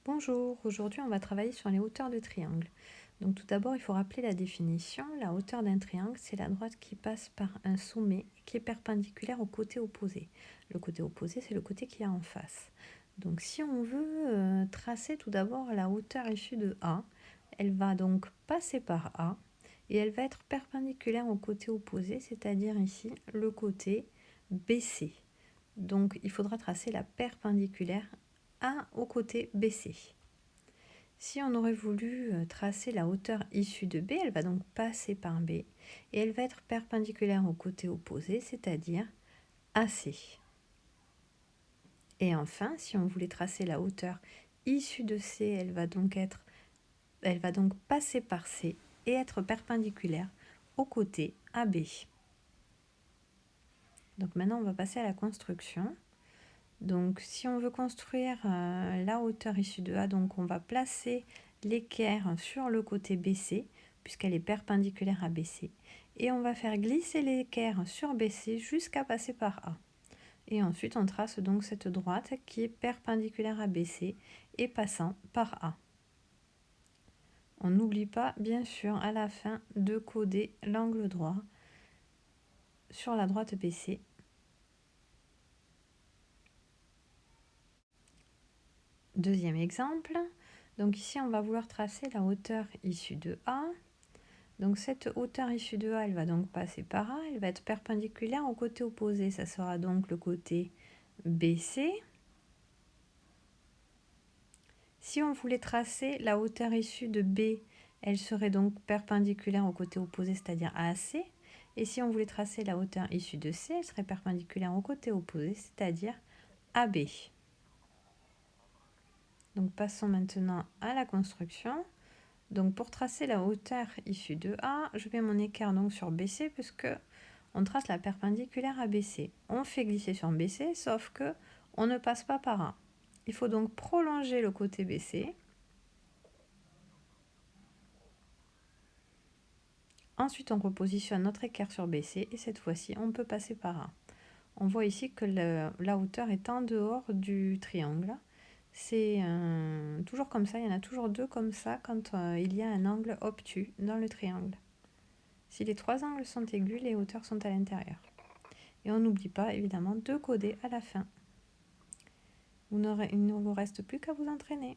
Bonjour, aujourd'hui on va travailler sur les hauteurs de triangle. Donc tout d'abord il faut rappeler la définition. La hauteur d'un triangle, c'est la droite qui passe par un sommet qui est perpendiculaire au côté opposé. Le côté opposé, c'est le côté qui est en face. Donc si on veut tracer tout d'abord la hauteur issue de A, elle va donc passer par A et elle va être perpendiculaire au côté opposé, c'est-à-dire ici le côté BC. Donc il faudra tracer la perpendiculaire A au côté BC. Si on aurait voulu tracer la hauteur issue de B, elle va donc passer par B et elle va être perpendiculaire au côté opposé, c'est-à-dire AC. Et enfin, si on voulait tracer la hauteur issue de C, elle va donc passer par C et être perpendiculaire au côté AB. Donc maintenant, on va passer à la construction. Donc si on veut construire la hauteur issue de A, donc on va placer l'équerre sur le côté BC, puisqu'elle est perpendiculaire à BC. Et on va faire glisser l'équerre sur BC jusqu'à passer par A. Et ensuite on trace donc cette droite qui est perpendiculaire à BC et passant par A. On n'oublie pas bien sûr à la fin de coder l'angle droit sur la droite BC. Deuxième exemple, donc ici on va vouloir tracer la hauteur issue de A. Donc cette hauteur issue de A, elle va donc passer par A, elle va être perpendiculaire au côté opposé, ça sera donc le côté BC. Si on voulait tracer la hauteur issue de B, elle serait donc perpendiculaire au côté opposé, c'est-à-dire AC. Et si on voulait tracer la hauteur issue de C, elle serait perpendiculaire au côté opposé, c'est-à-dire AB. Donc passons maintenant à la construction. Donc pour tracer la hauteur issue de A, je mets mon équerre donc sur BC puisque on trace la perpendiculaire à BC. On fait glisser sur BC, sauf que on ne passe pas par A. Il faut donc prolonger le côté BC. Ensuite, on repositionne notre équerre sur BC et cette fois-ci, on peut passer par A. On voit ici que la hauteur est en dehors du triangle. C'est toujours comme ça, il y en a toujours deux comme ça quand il y a un angle obtus dans le triangle. Si les trois angles sont aigus, les hauteurs sont à l'intérieur. Et on n'oublie pas évidemment de coder à la fin. Il ne vous reste plus qu'à vous entraîner.